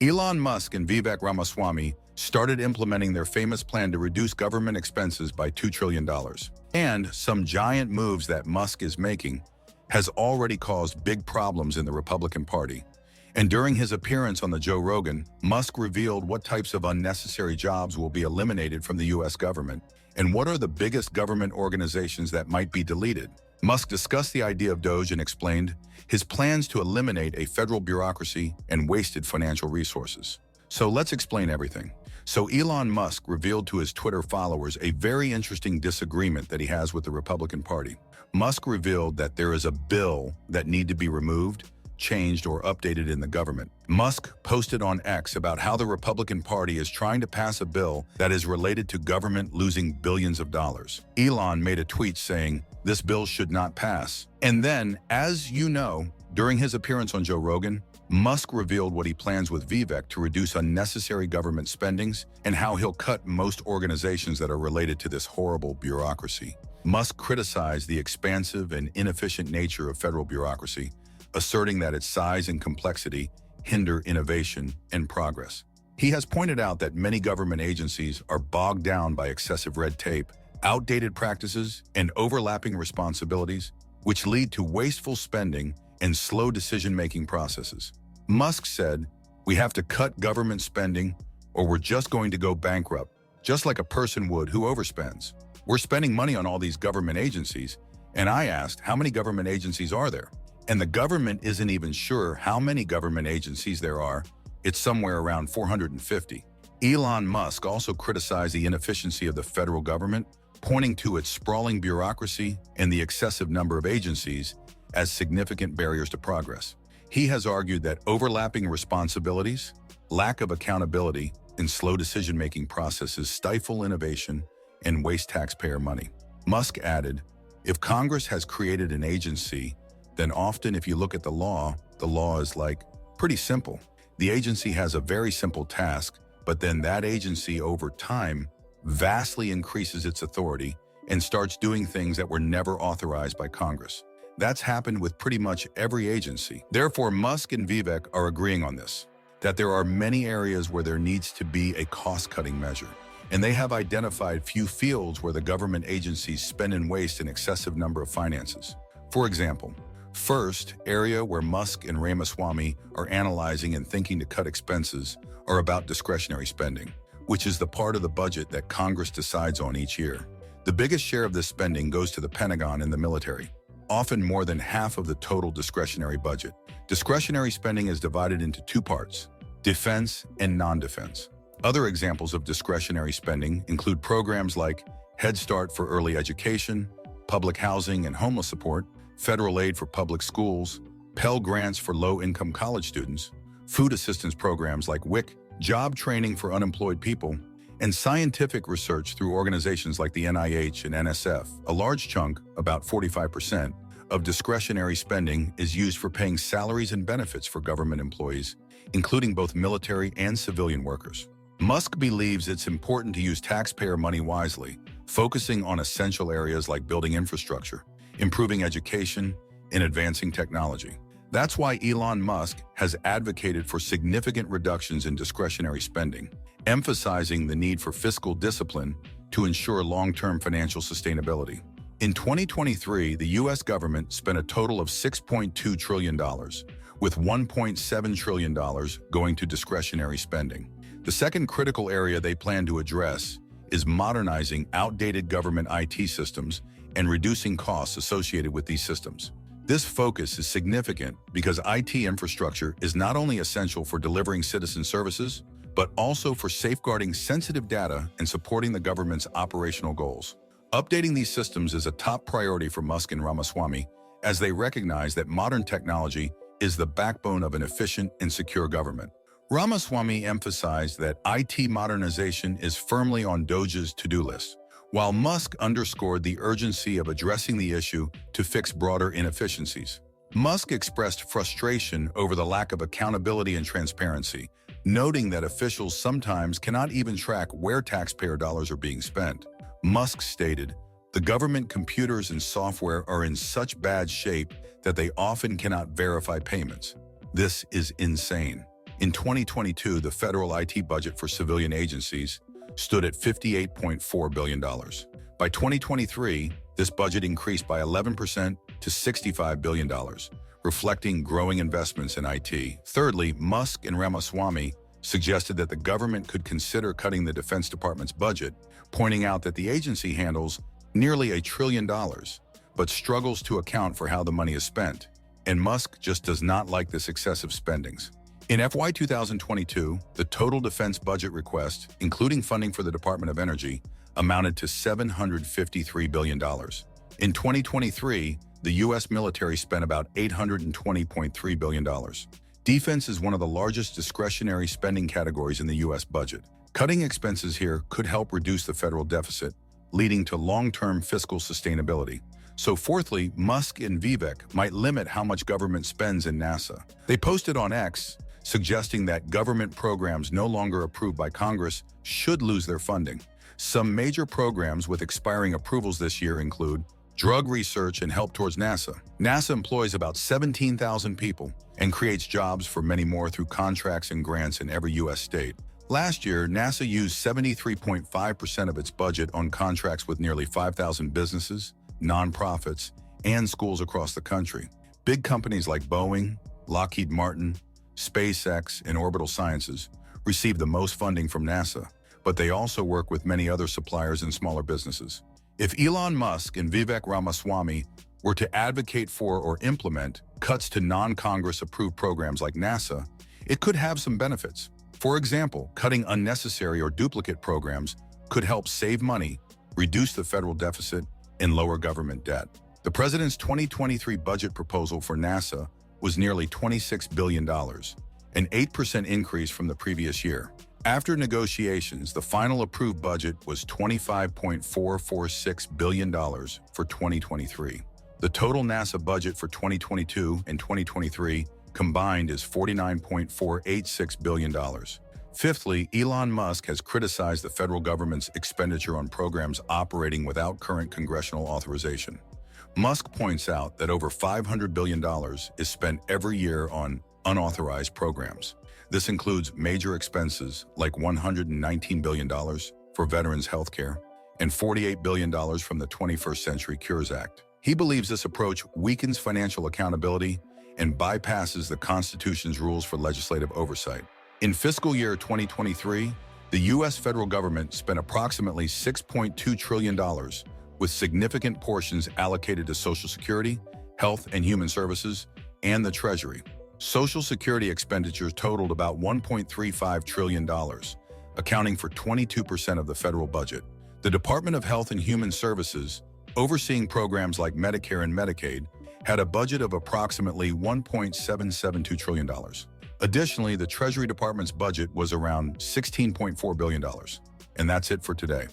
Elon Musk and Vivek Ramaswamy started implementing their famous plan to reduce government expenses by $2 trillion. And some giant moves that Musk is making has already caused big problems in the Republican Party. And during his appearance on the Joe Rogan, Musk revealed what types of unnecessary jobs will be eliminated from the US government and what are the biggest government organizations that might be deleted. Musk discussed the idea of Doge and explained his plans to eliminate a federal bureaucracy and wasted financial resources. So let's explain everything. So Elon Musk revealed to his Twitter followers a very interesting disagreement that he has with the Republican Party. Musk revealed that there is a bill that needs to be removed, changed, or updated in the government. Musk posted on X about how the Republican Party is trying to pass a bill that is related to government losing billions of dollars. Elon made a tweet saying, "This bill should not pass." And then, as you know, during his appearance on Joe Rogan, Musk revealed what he plans with Vivek to reduce unnecessary government spendings and how he'll cut most organizations that are related to this horrible bureaucracy. Musk criticized the expansive and inefficient nature of federal bureaucracy, asserting that its size and complexity hinder innovation and progress. He has pointed out that many government agencies are bogged down by excessive red tape, outdated practices, and overlapping responsibilities, which lead to wasteful spending and slow decision-making processes. Musk said, "We have to cut government spending or we're just going to go bankrupt, just like a person would who overspends." We're spending money on all these government agencies, and I asked, how many government agencies are there? And the government isn't even sure how many government agencies there are. It's somewhere around 450. Elon Musk also criticized the inefficiency of the federal government, pointing to its sprawling bureaucracy and the excessive number of agencies as significant barriers to progress. He has argued that overlapping responsibilities, lack of accountability, and slow decision-making processes stifle innovation and waste taxpayer money. Musk added, "If Congress has created an agency, then often if you look at the law is pretty simple. The agency has a very simple task, but then that agency over time vastly increases its authority and starts doing things that were never authorized by Congress. That's happened with pretty much every agency." Therefore, Musk and Vivek are agreeing on this, that there are many areas where there needs to be a cost-cutting measure. And they have identified few fields where the government agencies spend and waste an excessive number of finances. For example, first area where Musk and Ramaswamy are analyzing and thinking to cut expenses are about discretionary spending, which is the part of the budget that Congress decides on each year. The biggest share of this spending goes to the Pentagon and the military, often more than half of the total discretionary budget. Discretionary spending is divided into two parts: defense and non-defense. Other examples of discretionary spending include programs like Head Start for early education, public housing and homeless support, federal aid for public schools, Pell Grants for low-income college students, food assistance programs like WIC, job training for unemployed people, and scientific research through organizations like the NIH and NSF. A large chunk, about 45%, of discretionary spending is used for paying salaries and benefits for government employees, including both military and civilian workers. Musk believes it's important to use taxpayer money wisely, focusing on essential areas like building infrastructure, improving education, and advancing technology. That's why Elon Musk has advocated for significant reductions in discretionary spending, emphasizing the need for fiscal discipline to ensure long-term financial sustainability. In 2023, the U.S. government spent a total of $6.2 trillion, with $1.7 trillion going to discretionary spending. The second critical area they plan to address is modernizing outdated government IT systems and reducing costs associated with these systems. This focus is significant because IT infrastructure is not only essential for delivering citizen services, but also for safeguarding sensitive data and supporting the government's operational goals. Updating these systems is a top priority for Musk and Ramaswamy, as they recognize that modern technology is the backbone of an efficient and secure government. Ramaswamy emphasized that IT modernization is firmly on Doge's to-do list, while Musk underscored the urgency of addressing the issue to fix broader inefficiencies. Musk expressed frustration over the lack of accountability and transparency, noting that officials sometimes cannot even track where taxpayer dollars are being spent. Musk stated, "The government computers and software are in such bad shape that they often cannot verify payments. This is insane." In 2022, the federal IT budget for civilian agencies stood at $58.4 billion. By 2023, this budget increased by 11% to $65 billion, reflecting growing investments in IT. Thirdly, Musk and Ramaswamy suggested that the government could consider cutting the Defense Department's budget, pointing out that the agency handles nearly $1 trillion, but struggles to account for how the money is spent. And Musk just does not like this excessive spendings. In FY 2022, the total defense budget request, including funding for the Department of Energy, amounted to $753 billion. In 2023, the U.S. military spent about $820.3 billion. Defense is one of the largest discretionary spending categories in the U.S. budget. Cutting expenses here could help reduce the federal deficit, leading to long-term fiscal sustainability. So fourthly, Musk and Vivek might limit how much government spends in NASA. They posted on X, suggesting that government programs no longer approved by Congress should lose their funding. Some major programs with expiring approvals this year include drug research and help towards NASA. NASA employs about 17,000 people and creates jobs for many more through contracts and grants in every U.S. state. Last year, NASA used 73.5% of its budget on contracts with nearly 5,000 businesses, nonprofits, and schools across the country. Big companies like Boeing, Lockheed Martin, SpaceX, and Orbital Sciences receive the most funding from NASA, but they also work with many other suppliers and smaller businesses. If Elon Musk and Vivek Ramaswamy were to advocate for or implement cuts to non-Congress-approved programs like NASA, it could have some benefits. For example, cutting unnecessary or duplicate programs could help save money, reduce the federal deficit, and lower government debt. The president's 2023 budget proposal for NASA was nearly $26 billion, an 8% increase from the previous year. After negotiations, the final approved budget was $25.446 billion for 2023. The total NASA budget for 2022 and 2023 combined is $49.486 billion. Fifthly, Elon Musk has criticized the federal government's expenditure on programs operating without current congressional authorization. Musk points out that over $500 billion is spent every year on unauthorized programs. This includes major expenses like $119 billion for veterans' health care and $48 billion from the 21st Century Cures Act. He believes this approach weakens financial accountability and bypasses the Constitution's rules for legislative oversight. In fiscal year 2023, the U.S. federal government spent approximately $6.2 trillion, with significant portions allocated to Social Security, Health and Human Services, and the Treasury. Social Security expenditures totaled about $1.35 trillion, accounting for 22% of the federal budget. The Department of Health and Human Services, overseeing programs like Medicare and Medicaid, had a budget of approximately $1.772 trillion. Additionally, the Treasury Department's budget was around $16.4 billion. And that's it for today.